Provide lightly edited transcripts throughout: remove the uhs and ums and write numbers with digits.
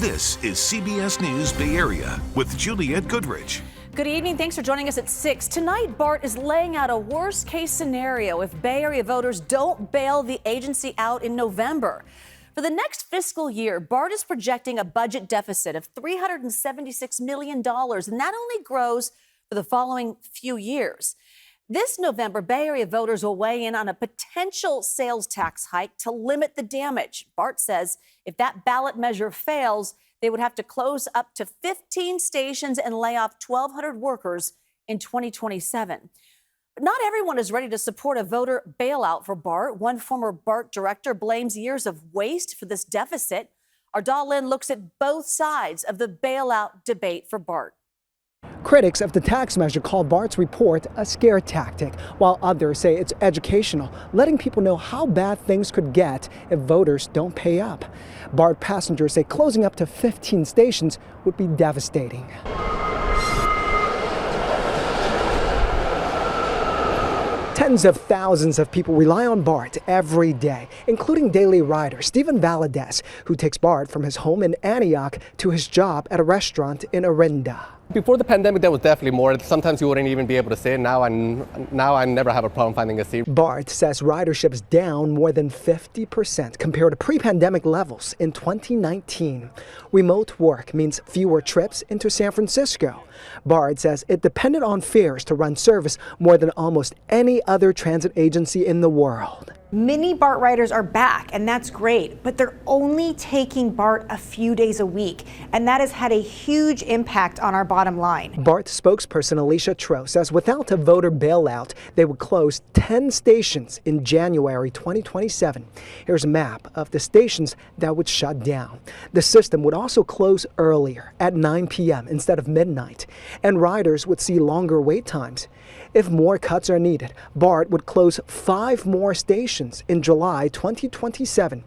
This is CBS News Bay Area with Juliette Goodrich. Good evening. Thanks for joining us at 6. Tonight, BART is laying out a worst-case scenario if Bay Area voters don't bail the agency out in November. For the next fiscal year, BART is projecting a budget deficit of $376 million, and that only grows for the following few years. This November, Bay Area voters will weigh in on a potential sales tax hike to limit the damage. BART says if that ballot measure fails, they would have to close up to 15 stations and lay off 1,200 workers in 2027. But not everyone is ready to support a voter bailout for BART. One former BART director blames years of waste for this deficit. Ardal Lin looks at both sides of the bailout debate for BART. Critics of the tax measure call BART's report a scare tactic, while others say it's educational, letting people know how bad things could get if voters don't pay up. BART passengers say closing up to 15 stations would be devastating. Tens of thousands of people rely on BART every day, including daily rider Stephen Valadez, who takes BART from his home in Antioch to his job at a restaurant in Orinda. Before the pandemic, there was definitely more. Sometimes you wouldn't even be able to sit. Now I never have a problem finding a seat. BART says ridership is down more than 50% compared to pre-pandemic levels in 2019. Remote work means fewer trips into San Francisco. BART says it depended on fares to run service more than almost any other transit agency in the world. Many BART riders are back, and that's great, but they're only taking BART a few days a week, and that has had a huge impact on our bottom line. BART spokesperson Alicia Tro says without a voter bailout, they would close 10 stations in January 2027. Here's a map of the stations that would shut down. The system would also close earlier at 9 p.m. instead of midnight, and riders would see longer wait times. If more cuts are needed, BART would close 5 more stations in July 2027.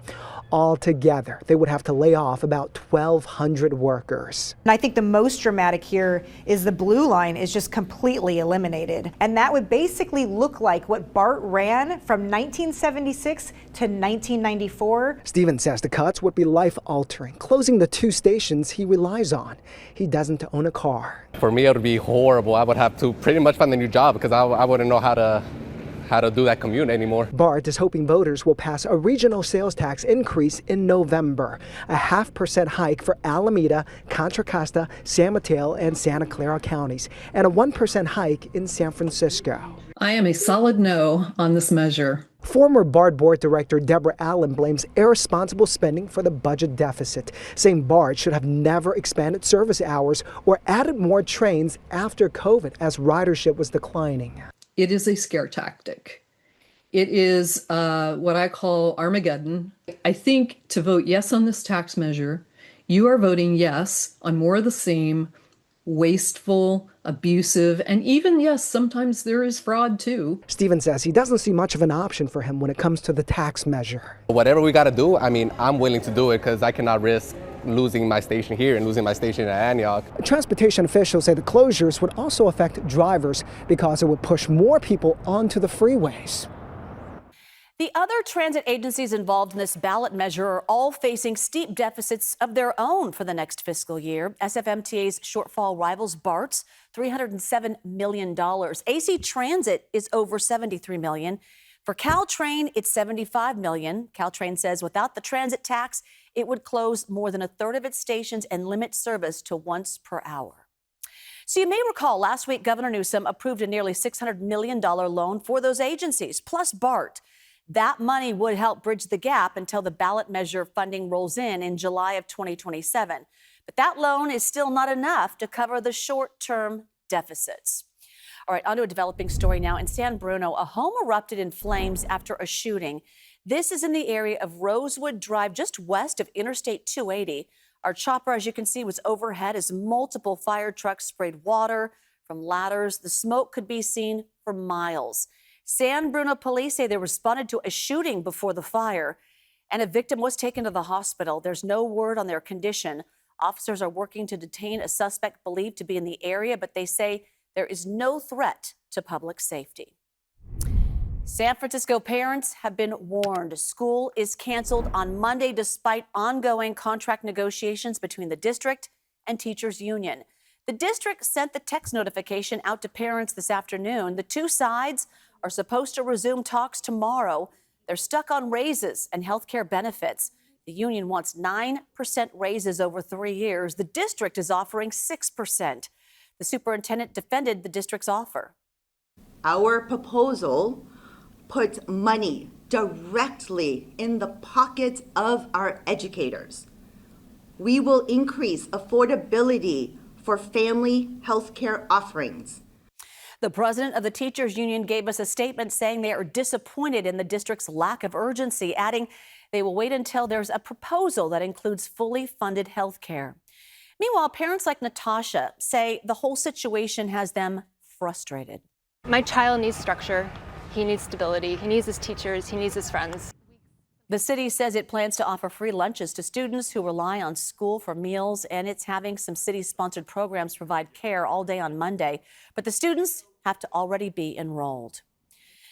Altogether, they would have to lay off about 1,200 workers. And I think the most dramatic here is the blue line is just completely eliminated. And that would basically look like what BART ran from 1976 to 1994. Stephen says the cuts would be life-altering, closing the 2 stations he relies on. He doesn't own a car. For me, it would be horrible. I would have to pretty much find a new job because I wouldn't know how to do that commute anymore. BART is hoping voters will pass a regional sales tax increase in November, a 0.5% hike for Alameda, Contra Costa, San Mateo, and Santa Clara counties, and a 1% hike in San Francisco. I am a solid no on this measure. Former BART board director Deborah Allen blames irresponsible spending for the budget deficit, saying BART should have never expanded service hours or added more trains after COVID as ridership was declining. It is a scare tactic. It is what I call Armageddon. I think to vote yes on this tax measure, you are voting yes on more of the same wasteful, abusive, and even, yes, sometimes there is fraud too. Stephen says he doesn't see much of an option for him when it comes to the tax measure. Whatever we got to do, I'm willing to do it because I cannot risk losing my station here and losing my station at Antioch. Transportation officials say the closures would also affect drivers because it would push more people onto the freeways. The other transit agencies involved in this ballot measure are all facing steep deficits of their own for the next fiscal year. SFMTA's shortfall rivals BART's $307 million. AC Transit is over $73 million. For Caltrain, it's $75 million. Caltrain says without the transit tax, it would close more than a third of its stations and limit service to once per hour. So you may recall last week, Governor Newsom approved a nearly $600 million loan for those agencies, plus BART. That money would help bridge the gap until the ballot measure funding rolls in July of 2027. But that loan is still not enough to cover the short-term deficits. All right, on to a developing story now. In San Bruno, a home erupted in flames after a shooting. This is in the area of Rosewood Drive, just west of Interstate 280. Our chopper, as you can see, was overhead as multiple fire trucks sprayed water from ladders. The smoke could be seen for miles. San Bruno police say they responded to a shooting before the fire, and a victim was taken to the hospital. There's no word on their condition. Officers are working to detain a suspect believed to be in the area, but they say there is no threat to public safety. San Francisco parents have been warned. School is canceled on Monday despite ongoing contract negotiations between the district and teachers union. The district sent the text notification out to parents this afternoon. The two sides are supposed to resume talks tomorrow. They're stuck on raises and health care benefits. The union wants 9% raises over 3 years. The district is offering 6%. The superintendent defended the district's offer. Our proposal puts money directly in the pockets of our educators. We will increase affordability for family health care offerings. The president of the teachers union gave us a statement saying they are disappointed in the district's lack of urgency, adding they will wait until there's a proposal that includes fully funded health care. Meanwhile, parents like Natasha say the whole situation has them frustrated. My child needs structure. He needs stability. He needs his teachers. He needs his friends. The city says it plans to offer free lunches to students who rely on school for meals, and it's having some city-sponsored programs provide care all day on Monday. But the students have to already be enrolled.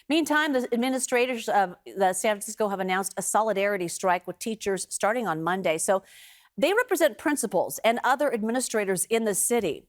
Meantime, the administrators of the San Francisco have announced a solidarity strike with teachers starting on Monday. So they represent principals and other administrators in the city.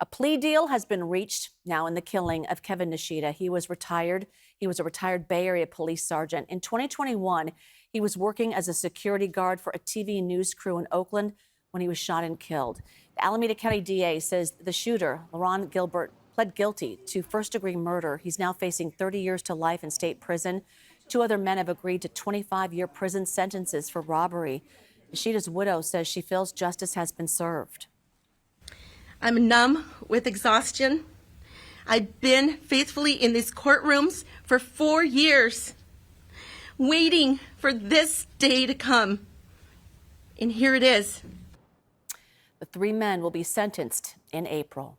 A plea deal has been reached now in the killing of Kevin Nishida. He was retired. He was a retired Bay Area police sergeant. In 2021, he was working as a security guard for a TV news crew in Oakland when he was shot and killed. The Alameda County DA says the shooter, LaRon Gilbert, pled guilty to first-degree murder. He's now facing 30 years to life in state prison. 2 other men have agreed to 25-year prison sentences for robbery. Nishida's widow says she feels justice has been served. I'm numb with exhaustion. I've been faithfully in these courtrooms for 4 years, waiting for this day to come. And here it is. The 3 men will be sentenced in April.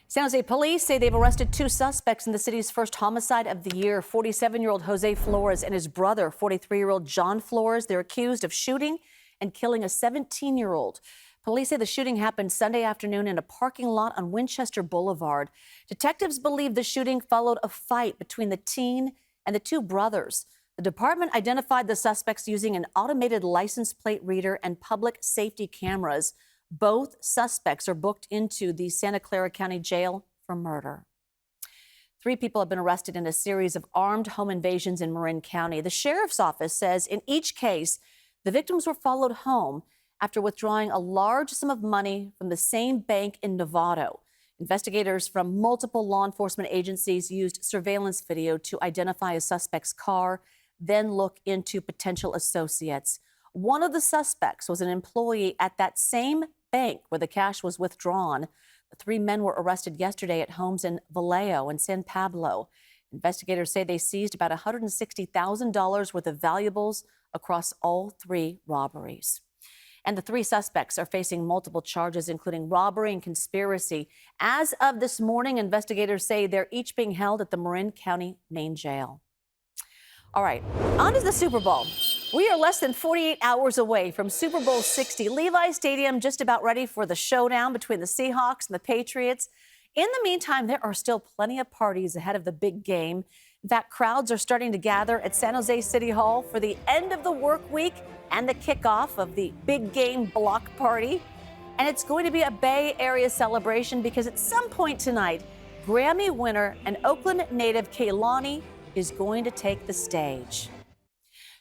San Jose police say they've arrested 2 suspects in the city's first homicide of the year. 47-year-old Jose Flores and his brother, 43-year-old John Flores. They're accused of shooting and killing a 17-year-old. Police say the shooting happened Sunday afternoon in a parking lot on Winchester Boulevard. Detectives believe the shooting followed a fight between the teen and the 2 brothers. The department identified the suspects using an automated license plate reader and public safety cameras. Both suspects are booked into the Santa Clara County Jail for murder. 3 people have been arrested in a series of armed home invasions in Marin County. The sheriff's office says in each case, the victims were followed home after withdrawing a large sum of money from the same bank in Novato. Investigators from multiple law enforcement agencies used surveillance video to identify a suspect's car, then look into potential associates. One of the suspects was an employee at that same bank where the cash was withdrawn. The 3 men were arrested yesterday at homes in Vallejo and San Pablo. Investigators say they seized about $160,000 worth of valuables across all 3 robberies. And the 3 suspects are facing multiple charges, including robbery and conspiracy. As of this morning, investigators say they're each being held at the Marin County main jail. All right, on to the Super Bowl. We are less than 48 hours away from Super Bowl 60. Levi Stadium just about ready for the showdown between the Seahawks and the Patriots. In the meantime, there are still plenty of parties ahead of the big game. In fact, crowds are starting to gather at San Jose City Hall for the end of the work week and the kickoff of the big game block party. And it's going to be a Bay Area celebration because at some point tonight, Grammy winner and Oakland native Kehlani is going to take the stage.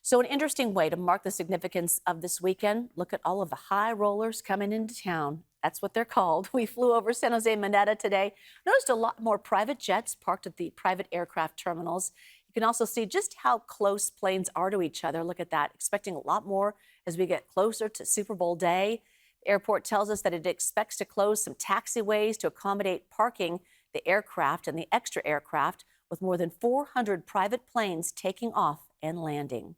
So an interesting way to mark the significance of this weekend, look at all of the high rollers coming into town. That's what they're called. We flew over San Jose Mineta today. Noticed a lot more private jets parked at the private aircraft terminals. You can also see just how close planes are to each other. Look at that. Expecting a lot more as we get closer to Super Bowl day. The airport tells us that it expects to close some taxiways to accommodate parking the aircraft and the extra aircraft, with more than 400 private planes taking off and landing.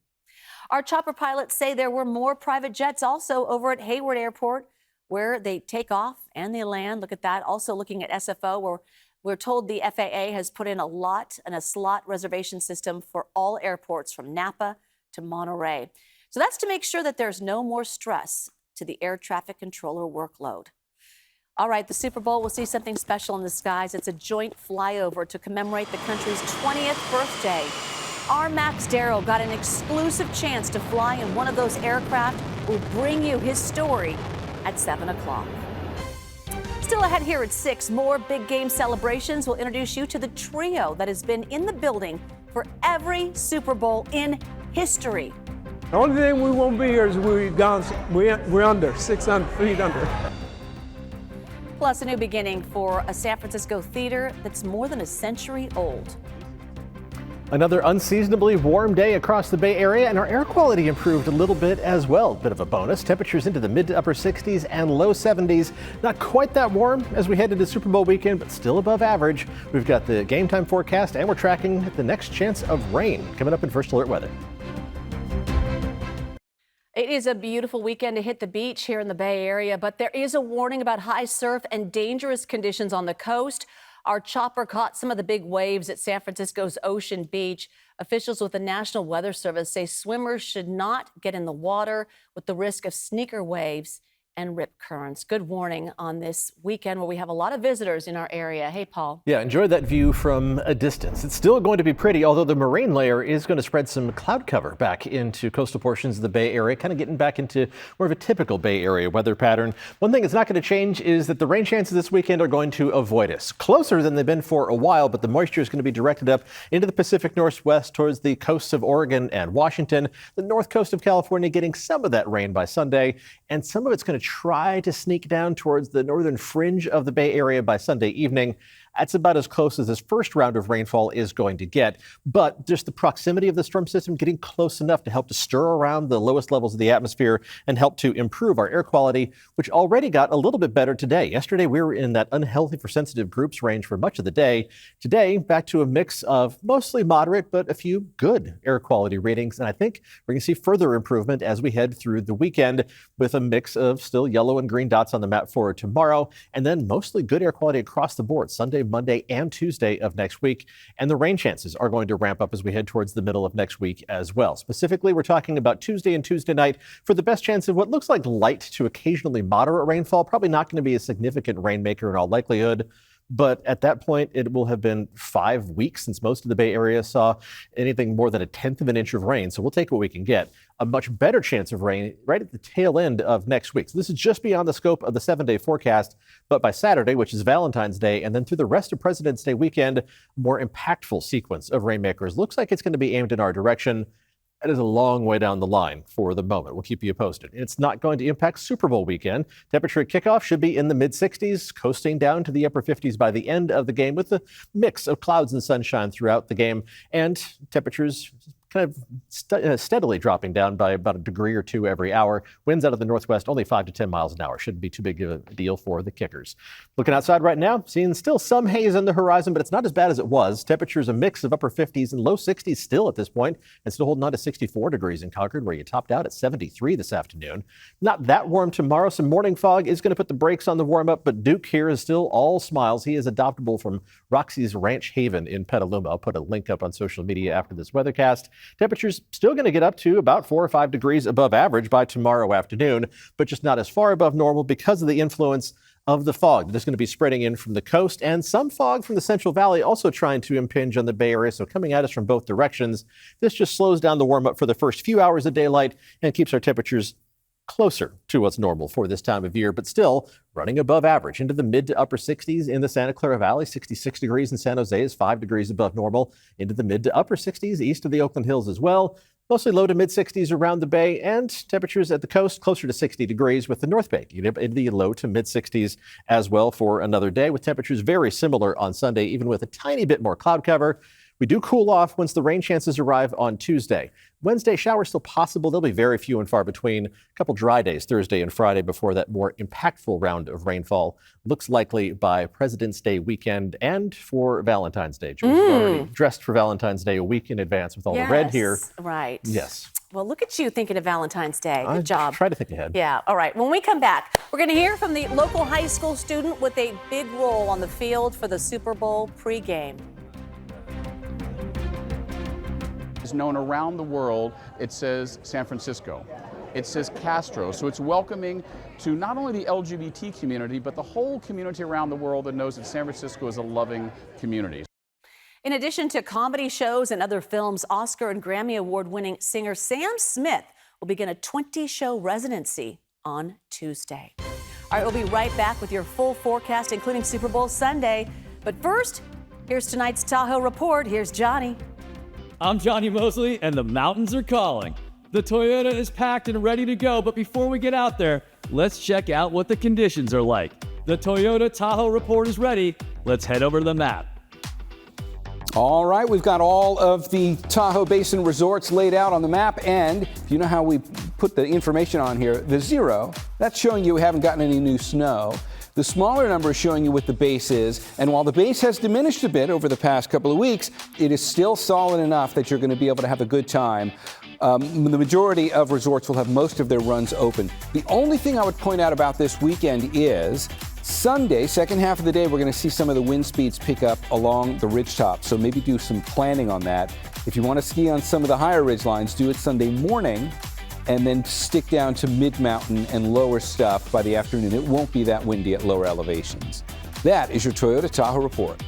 Our chopper pilots say there were more private jets also over at Hayward Airport, where they take off and they land. Look at that. Also looking at SFO, where we're told the FAA has put in a slot reservation system for all airports from Napa to Monterey. So that's to make sure that there's no more stress to the air traffic controller workload. All right, the Super Bowl will see something special in the skies. It's a joint flyover to commemorate the country's 20th birthday. Our Max Darrow got an exclusive chance to fly in one of those aircraft. We'll bring you his story at 7 o'clock. Still ahead here at 6, more big game celebrations. We'll introduce you to the trio that has been in the building for every Super Bowl in history. The only thing we won't be here is we're under 600 feet under. Plus, a new beginning for a San Francisco theater that's more than a century old. Another unseasonably warm day across the Bay Area, and our air quality improved a little bit as well. Bit of a bonus. Temperatures into the mid to upper 60s and low 70s. Not quite that warm as we head into Super Bowl weekend, but still above average. We've got the game time forecast, and we're tracking the next chance of rain coming up in First Alert Weather. It is a beautiful weekend to hit the beach here in the Bay Area, but there is a warning about high surf and dangerous conditions on the coast. Our chopper caught some of the big waves at San Francisco's Ocean Beach. Officials with the National Weather Service say swimmers should not get in the water with the risk of sneaker waves and rip currents. Good warning on this weekend where we have a lot of visitors in our area. Hey, Paul. Yeah, enjoy that view from a distance. It's still going to be pretty, although the marine layer is going to spread some cloud cover back into coastal portions of the Bay Area, kind of getting back into more of a typical Bay Area weather pattern. One thing that's not going to change is that the rain chances this weekend are going to avoid us. Closer than they've been for a while, but the moisture is going to be directed up into the Pacific Northwest towards the coasts of Oregon and Washington. The north coast of California getting some of that rain by Sunday, and some of it's going to try to sneak down towards the northern fringe of the Bay Area by Sunday evening. That's about as close as this first round of rainfall is going to get. But just the proximity of the storm system getting close enough to help to stir around the lowest levels of the atmosphere and help to improve our air quality, which already got a little bit better today. Yesterday, we were in that unhealthy for sensitive groups range for much of the day. Today, back to a mix of mostly moderate, but a few good air quality readings. And I think we're going to see further improvement as we head through the weekend with a mix of still yellow and green dots on the map for tomorrow. And then mostly good air quality across the board Sunday, Monday, and Tuesday of next week. And the rain chances are going to ramp up as we head towards the middle of next week as well. Specifically, we're talking about Tuesday and Tuesday night for the best chance of what looks like light to occasionally moderate rainfall. Probably not going to be a significant rainmaker in all likelihood. But at that point, it will have been 5 weeks since most of the Bay Area saw anything more than 1/10 of an inch of rain. So we'll take what we can get. A much better chance of rain right at the tail end of next week. So this is just beyond the scope of the 7-day forecast. But by Saturday, which is Valentine's Day, and then through the rest of President's Day weekend, a more impactful sequence of rainmakers. Looks like it's going to be aimed in our direction. That is a long way down the line for the moment. We'll keep you posted. It's not going to impact Super Bowl weekend. Temperature at kickoff should be in the mid-60s, coasting down to the upper 50s by the end of the game with a mix of clouds and sunshine throughout the game. And temperatures kind of steadily dropping down by about 1 degree or 2 every hour. Winds out of the northwest only 5 to 10 miles an hour. Shouldn't be too big of a deal for the kickers. Looking outside right now, seeing still some haze on the horizon, but it's not as bad as it was. Temperatures a mix of upper 50s and low 60s still at this point, and still holding on to 64 degrees in Concord, where you topped out at 73 this afternoon. Not that warm tomorrow. Some morning fog is going to put the brakes on the warm up, but Duke here is still all smiles. He is adoptable from Roxy's Ranch Haven in Petaluma. I'll put a link up on social media after this weathercast. Temperatures still going to get up to about 4 or 5 degrees above average by tomorrow afternoon, but just not as far above normal because of the influence of the fog that's going to be spreading in from the coast, and some fog from the Central Valley also trying to impinge on the Bay Area, so coming at us from both directions. This just slows down the warm up for the first few hours of daylight and keeps our temperatures closer to what's normal for this time of year, but still running above average into the mid to upper 60s in the Santa Clara Valley. 66 degrees in San Jose is 5 degrees above normal. Into the mid to upper 60s east of the Oakland Hills as well. Mostly low to mid 60s around the Bay, and temperatures at the coast closer to 60 degrees with the North Bay in the low to mid 60s as well for another day, with temperatures very similar on Sunday, even with a tiny bit more cloud cover. We do cool off once the rain chances arrive on Tuesday. Wednesday, showers still possible. They'll be very few and far between. A couple dry days Thursday and Friday before that more impactful round of rainfall looks likely by President's Day weekend and for Valentine's Day. George is already dressed for Valentine's Day a week in advance with all the red here. Right. Yes. Well, look at you thinking of Valentine's Day. Good job. Try to think ahead. Yeah. All right. When we come back, we're going to hear from the local high school student with a big role on the field for the Super Bowl pregame. Is known around the world. It says San Francisco. it says Castro. So it's welcoming to not only the LGBT community, but the whole community around the world that knows that San Francisco is a loving community. In addition to comedy shows and other films, Oscar and Grammy Award-winning singer Sam Smith will begin a 20-show residency on Tuesday. All right, we'll be right back with your full forecast, including Super Bowl Sunday. But first, here's tonight's Tahoe report. Here's Johnny. I'm Johnny Mosley, and the mountains are calling. The Toyota is packed and ready to go, but before we get out there, let's check out what the conditions are like. The Toyota Tahoe report is ready. Let's head over to the map. All right, we've got all of the Tahoe Basin resorts laid out on the map, and you know how we put the information on here, the 0, that's showing you we haven't gotten any new snow. The smaller number is showing you what the base is, and while the base has diminished a bit over the past couple of weeks, it is still solid enough that you're going to be able to have a good time. The majority of resorts will have most of their runs open. The only thing I would point out about this weekend is Sunday, second half of the day, we're going to see some of the wind speeds pick up along the ridgetop, so maybe do some planning on that. If you want to ski on some of the higher ridge lines, do it Sunday morning and then stick down to mid-mountain and lower stuff by the afternoon. It won't be that windy at lower elevations. That is your Toyota Tahoe report.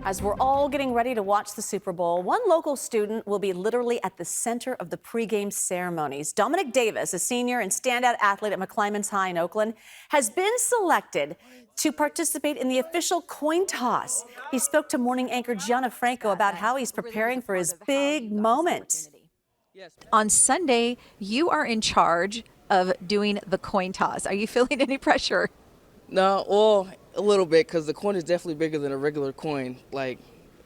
As we're all getting ready to watch the Super Bowl, one local student will be literally at the center of the pregame ceremonies. Dominic Davis, a senior and standout athlete at McClymonds High in Oakland, has been selected to participate in the official coin toss. He spoke to morning anchor Gianna Franco about how he's preparing for his big moment. On Sunday, you are in charge of doing the coin toss. Are you feeling any pressure? No, well, a little bit, because the coin is definitely bigger than a regular coin. Like,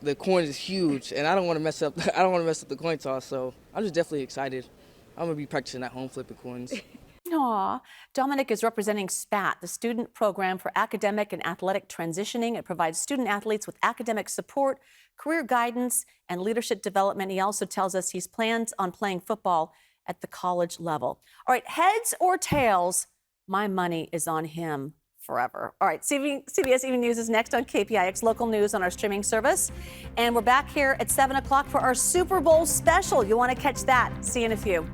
the coin is huge, and I don't want to mess up. I don't want to mess up the coin toss. So I'm just definitely excited. I'm gonna be practicing at home flipping coins. Aw. Dominic is representing SPAT, the Student Program for Academic and Athletic Transitioning. It provides student athletes with academic support, career guidance, and leadership development. He also tells us he's plans on playing football at the college level. All right, heads or tails, my money is on him forever. All right, CBS Evening News is next on KPIX Local News on our streaming service. And we're back here at 7 o'clock for our Super Bowl special. You want to catch that. See you in a few.